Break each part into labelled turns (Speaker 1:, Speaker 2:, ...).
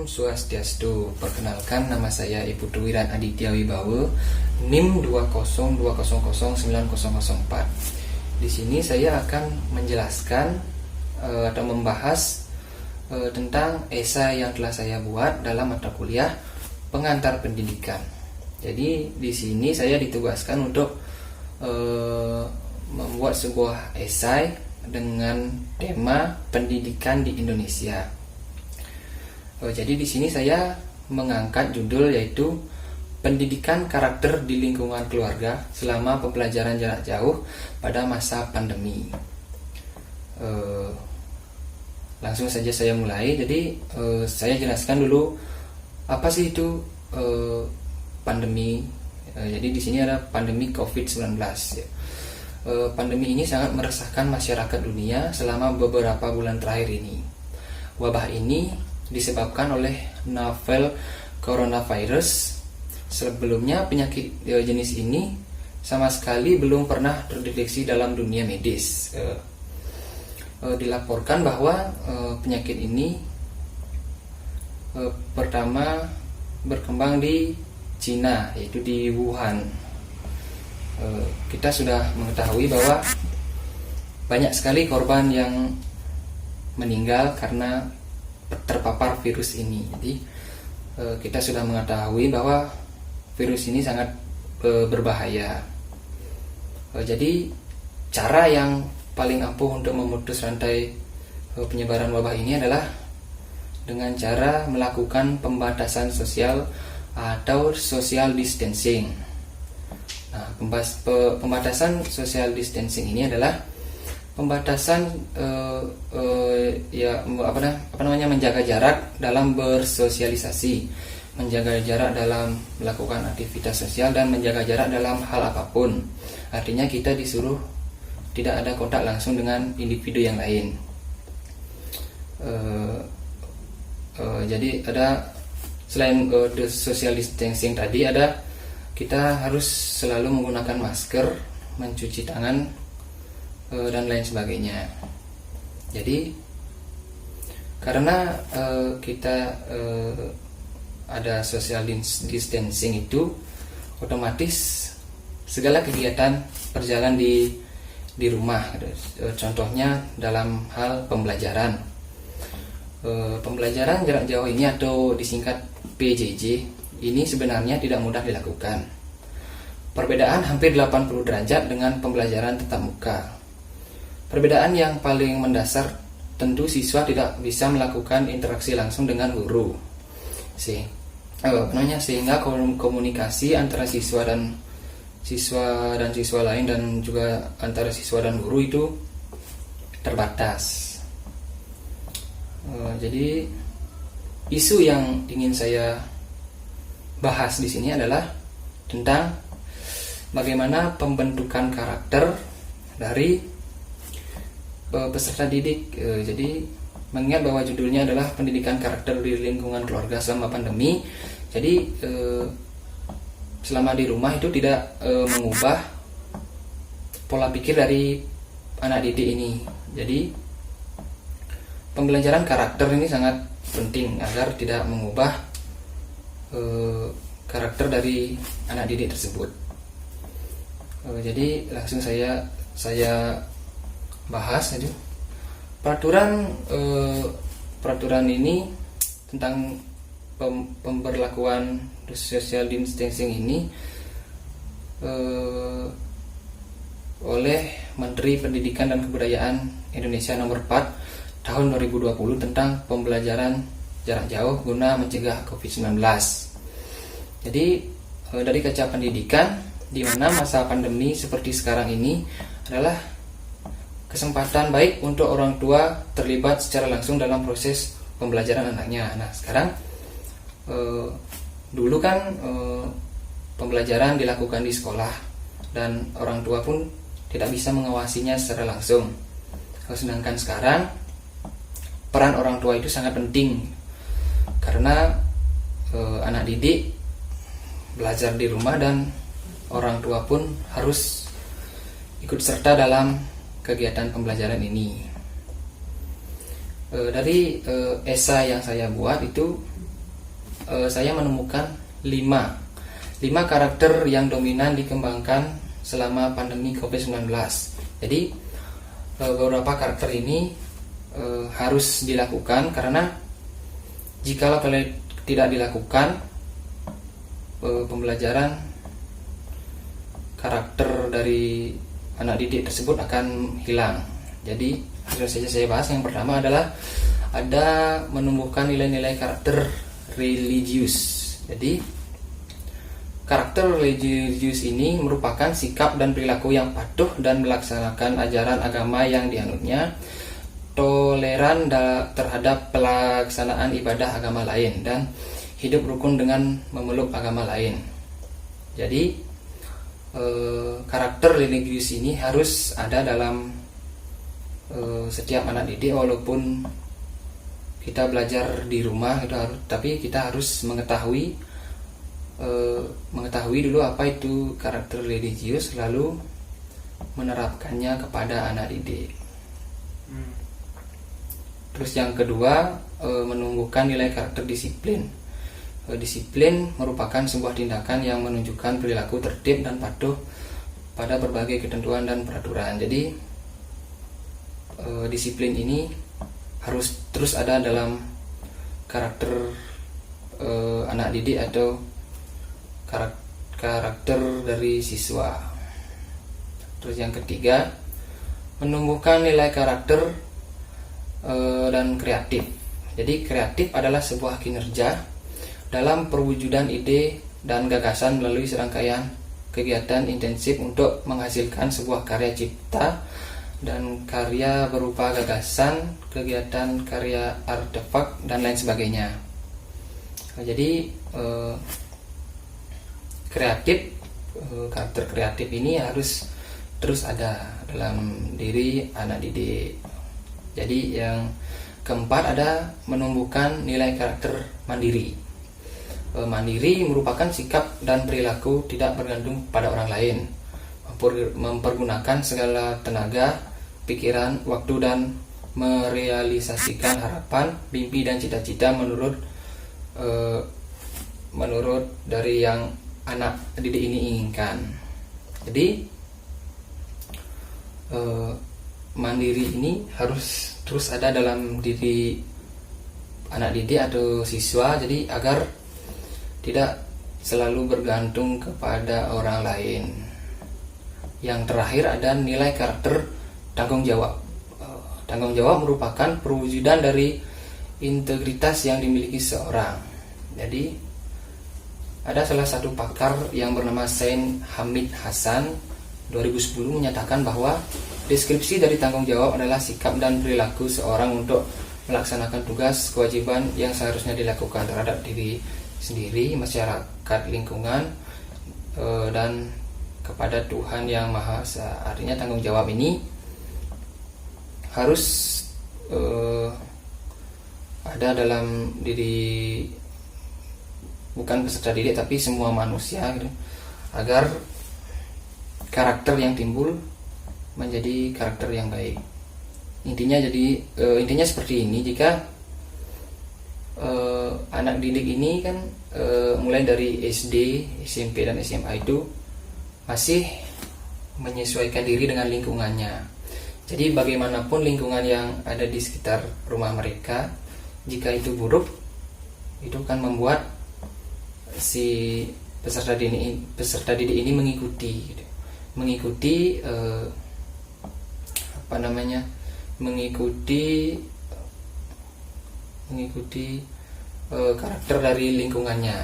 Speaker 1: Swastiastu. Perkenalkan, nama saya Ibu Tuwiran Aditya Wibawa, NIM 202009004. Di sini saya akan menjelaskan atau membahas tentang esai yang telah saya buat dalam mata kuliah pengantar pendidikan. Jadi di sini saya ditugaskan untuk membuat sebuah esai dengan tema pendidikan di Indonesia. Jadi di sini saya mengangkat judul yaitu pendidikan karakter di lingkungan keluarga selama pembelajaran jarak jauh pada masa pandemi. Langsung saja saya mulai. Jadi saya jelaskan dulu apa sih itu pandemi. Jadi di sini ada pandemi COVID-19. Pandemi ini sangat meresahkan masyarakat dunia selama beberapa bulan terakhir ini. Wabah ini disebabkan oleh novel coronavirus. Sebelumnya penyakit jenis ini sama sekali belum pernah terdeteksi dalam dunia medis. Dilaporkan bahwa penyakit ini pertama berkembang di Cina, yaitu di Wuhan. Kita sudah mengetahui bahwa banyak sekali korban yang meninggal karena terpapar virus ini. Jadi kita sudah mengetahui bahwa virus ini sangat berbahaya. Jadi cara yang paling ampuh untuk memutus rantai penyebaran wabah ini adalah dengan cara melakukan pembatasan sosial atau social distancing. Nah, pembatasan social distancing ini adalah pembatasan menjaga jarak dalam bersosialisasi, menjaga jarak dalam melakukan aktivitas sosial, dan menjaga jarak dalam hal apapun. Artinya kita disuruh tidak ada kontak langsung dengan individu yang lain. Jadi ada selain the social distancing tadi, ada kita harus selalu menggunakan masker, mencuci tangan, dan lain sebagainya. Jadi karena kita ada social distancing itu, otomatis segala kegiatan berjalan di rumah. Contohnya dalam hal pembelajaran. Pembelajaran jarak jauh ini atau disingkat PJJ ini sebenarnya tidak mudah dilakukan. Perbedaan hampir 80 derajat dengan pembelajaran tatap muka. Perbedaan yang paling mendasar tentu siswa tidak bisa melakukan interaksi langsung dengan guru. Sehingga komunikasi antara siswa dan siswa lain, dan juga antara siswa dan guru itu terbatas. Jadi isu yang ingin saya bahas di sini adalah tentang bagaimana pembentukan karakter dari peserta didik. Jadi mengingat bahwa judulnya adalah pendidikan karakter di lingkungan keluarga selama pandemi, jadi selama di rumah itu tidak mengubah pola pikir dari anak didik ini. Jadi pembelajaran karakter ini sangat penting agar tidak mengubah karakter dari anak didik tersebut. Jadi langsung saya bahas aja. Peraturan ini tentang pemberlakuan social distancing ini oleh Menteri Pendidikan dan Kebudayaan Indonesia nomor 4 tahun 2020 tentang pembelajaran jarak jauh guna mencegah COVID-19. Jadi dari kaca pendidikan, di mana masa pandemi seperti sekarang ini adalah kesempatan baik untuk orang tua terlibat secara langsung dalam proses pembelajaran anaknya. Nah, sekarang dulu kan pembelajaran dilakukan di sekolah dan orang tua pun tidak bisa mengawasinya secara langsung. Sedangkan sekarang peran orang tua itu sangat penting, karena anak didik belajar di rumah dan orang tua pun harus ikut serta dalam kegiatan pembelajaran ini. Dari esai yang saya buat itu saya menemukan 5 karakter yang dominan dikembangkan selama pandemi COVID-19. Jadi beberapa karakter ini harus dilakukan, karena jikalau kalian tidak dilakukan, pembelajaran karakter dari anak didik tersebut akan hilang. Jadi langsung saja saya bahas. Yang pertama adalah ada menumbuhkan nilai-nilai karakter religius. Jadi karakter religius ini merupakan sikap dan perilaku yang patuh dan melaksanakan ajaran agama yang dianutnya, toleran terhadap pelaksanaan ibadah agama lain, dan hidup rukun dengan memeluk agama lain. Jadi karakter religius ini harus ada dalam setiap anak didik, walaupun kita belajar di rumah itu harus, tapi kita harus mengetahui dulu apa itu karakter religius, lalu menerapkannya kepada anak didik. Terus yang kedua, menumbuhkan nilai karakter disiplin. Disiplin merupakan sebuah tindakan yang menunjukkan perilaku tertib dan patuh pada berbagai ketentuan dan peraturan. Jadi disiplin ini harus terus ada dalam karakter anak didik atau karakter dari siswa. Terus yang ketiga, menumbuhkan nilai karakter dan kreatif. Jadi kreatif adalah sebuah kinerja dalam perwujudan ide dan gagasan melalui serangkaian kegiatan intensif untuk menghasilkan sebuah karya cipta dan karya berupa gagasan, kegiatan karya artefak, dan lain sebagainya. Jadi karakter kreatif ini harus terus ada dalam diri anak didik. Jadi yang keempat ada menumbuhkan nilai karakter mandiri. Mandiri merupakan sikap dan perilaku tidak bergantung pada orang lain, mempergunakan segala tenaga, pikiran, waktu, dan merealisasikan harapan, mimpi, dan cita-cita menurut dari yang anak didik ini inginkan. Jadi mandiri ini harus terus ada dalam diri anak didik atau siswa, jadi agar tidak selalu bergantung kepada orang lain. Yang terakhir ada nilai karakter tanggung jawab. Tanggung jawab merupakan perwujudan dari integritas yang dimiliki seorang. Jadi ada salah satu pakar yang bernama Sain Hamid Hasan 2010 menyatakan bahwa deskripsi dari tanggung jawab adalah sikap dan perilaku seorang untuk melaksanakan tugas kewajiban yang seharusnya dilakukan terhadap diri sendiri, masyarakat, lingkungan, dan kepada Tuhan Yang Maha Esa. Artinya tanggung jawab ini harus ada dalam diri, bukan peserta didik tapi semua manusia gitu, agar karakter yang timbul menjadi karakter yang baik. Intinya seperti ini. Jika anak didik ini kan mulai dari SD, SMP, dan SMA itu masih menyesuaikan diri dengan lingkungannya. Jadi bagaimanapun lingkungan yang ada di sekitar rumah mereka, jika itu buruk, itu kan membuat si peserta didik ini mengikuti karakter dari lingkungannya.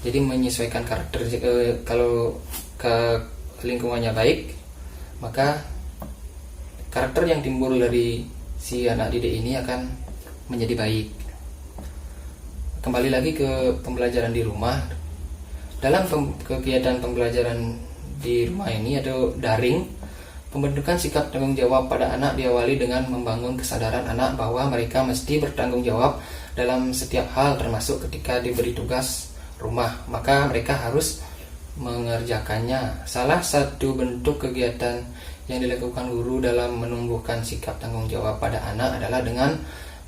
Speaker 1: Jadi menyesuaikan karakter. Kalau ke lingkungannya baik, maka karakter yang timbul dari si anak didik ini akan menjadi baik. Kembali lagi ke pembelajaran di rumah. Dalam kegiatan pembelajaran di rumah ini atau daring, pembentukan sikap tanggung jawab pada anak diawali dengan membangun kesadaran anak bahwa mereka mesti bertanggung jawab dalam setiap hal, termasuk ketika diberi tugas rumah, maka mereka harus mengerjakannya. Salah satu bentuk kegiatan yang dilakukan guru dalam menumbuhkan sikap tanggung jawab pada anak adalah dengan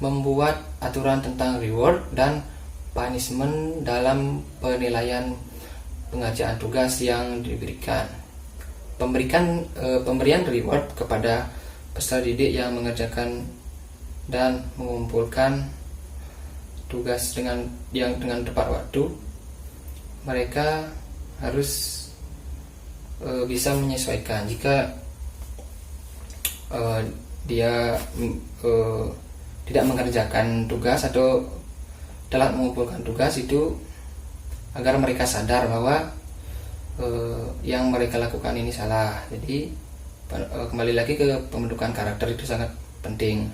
Speaker 1: membuat aturan tentang reward dan punishment dalam penilaian pengerjaan tugas yang diberikan. Pemberian reward kepada peserta didik yang mengerjakan dan mengumpulkan tugas dengan tepat waktu. Mereka harus bisa menyesuaikan. Jika dia tidak mengerjakan tugas atau telat mengumpulkan tugas, itu agar mereka sadar bahwa yang mereka lakukan ini salah. Jadi kembali lagi ke pembentukan karakter itu sangat penting.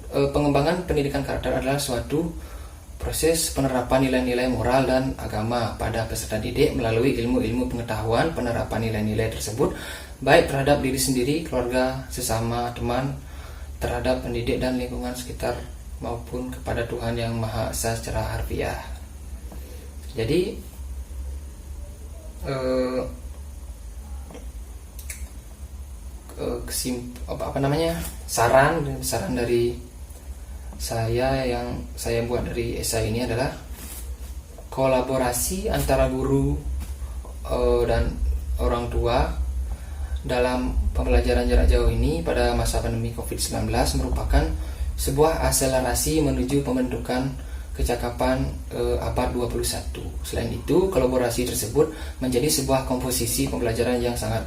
Speaker 1: Pengembangan pendidikan karakter adalah suatu proses penerapan nilai-nilai moral dan agama pada peserta didik melalui ilmu-ilmu pengetahuan. Penerapan nilai-nilai tersebut baik terhadap diri sendiri, keluarga, sesama teman, terhadap pendidik dan lingkungan sekitar, maupun kepada Tuhan yang Maha Esa secara harfiah. Jadi saran dari saya yang saya buat dari esai ini adalah kolaborasi antara guru dan orang tua dalam pembelajaran jarak jauh ini pada masa pandemi COVID-19 merupakan sebuah akselerasi menuju pembentukan kecakapan abad 21. Selain itu, kolaborasi tersebut menjadi sebuah komposisi pembelajaran yang sangat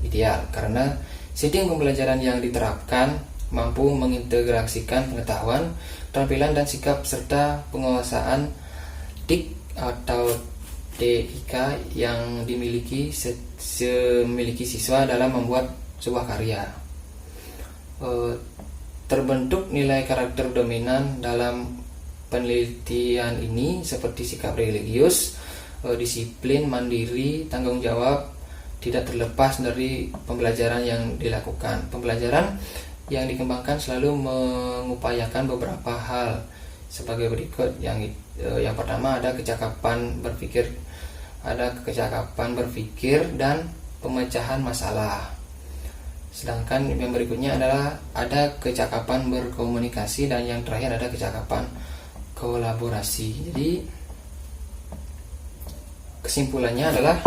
Speaker 1: ideal karena setting pembelajaran yang diterapkan mampu mengintegrasikan pengetahuan, keterampilan dan sikap serta penguasaan TIK atau TIK yang dimiliki siswa dalam membuat sebuah karya. Terbentuk nilai karakter dominan dalam penelitian ini seperti sikap religius, disiplin, mandiri, tanggung jawab, tidak terlepas dari pembelajaran yang dilakukan. Pembelajaran yang dikembangkan selalu mengupayakan beberapa hal sebagai berikut. Yang pertama ada kecakapan berpikir dan pemecahan masalah. Sedangkan yang berikutnya adalah ada kecakapan berkomunikasi, dan yang terakhir ada kecakapan kolaborasi. Jadi kesimpulannya adalah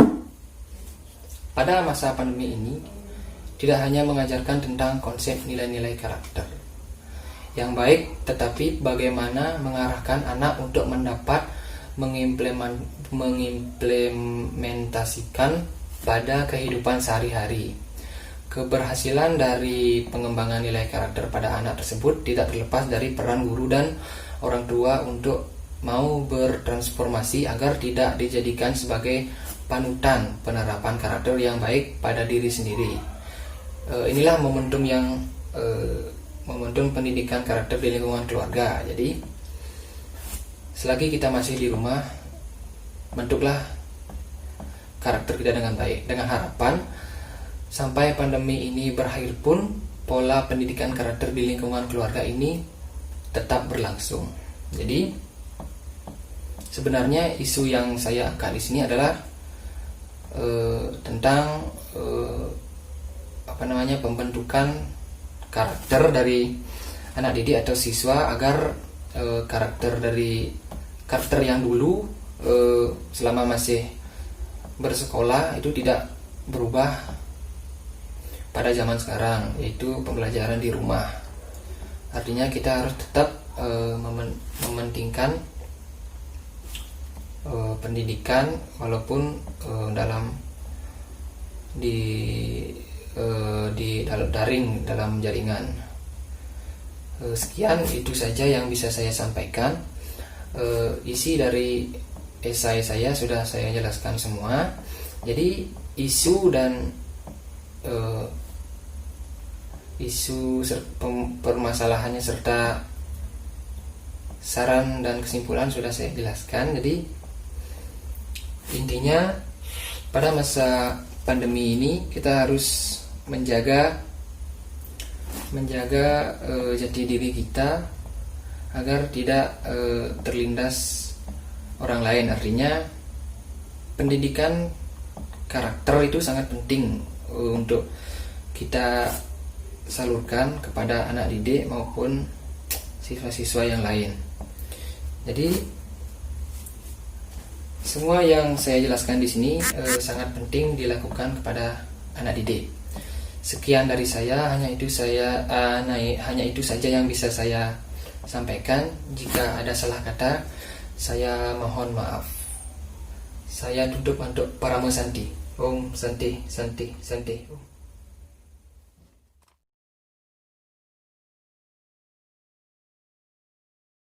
Speaker 1: pada masa pandemi ini tidak hanya mengajarkan tentang konsep nilai-nilai karakter yang baik, tetapi bagaimana mengarahkan anak untuk mendapat mengimplementasikan pada kehidupan sehari-hari. Keberhasilan dari pengembangan nilai karakter pada anak tersebut tidak terlepas dari peran guru dan orang tua untuk mau bertransformasi agar tidak dijadikan sebagai panutan penerapan karakter yang baik pada diri sendiri. Inilah momentum pendidikan karakter di lingkungan keluarga. Jadi selagi kita masih di rumah, bentuklah karakter kita dengan baik, dengan harapan sampai pandemi ini berakhir pun pola pendidikan karakter di lingkungan keluarga ini tetap berlangsung. Jadi sebenarnya isu yang saya angkat di sini adalah tentang pembentukan karakter dari anak didik atau siswa agar karakter yang dulu selama masih bersekolah itu tidak berubah pada zaman sekarang, yaitu pembelajaran di rumah. Artinya kita harus tetap mementingkan pendidikan walaupun di daring, dalam jaringan. Sekian, itu saja yang bisa saya sampaikan. Isi dari esai saya sudah saya jelaskan semua. Jadi isu permasalahannya serta saran dan kesimpulan sudah saya jelaskan. Jadi intinya pada masa pandemi ini kita harus menjaga jati diri kita agar tidak terlindas orang lain. Artinya pendidikan karakter itu sangat penting untuk kita salurkan kepada anak didik maupun siswa-siswa yang lain. Jadi semua yang saya jelaskan di sini sangat penting dilakukan kepada anak didik. Sekian dari saya, hanya itu saja yang bisa saya sampaikan. Jika ada salah kata, saya mohon maaf. Saya tutup untuk para Santi. Om Santi, Santi, Santi.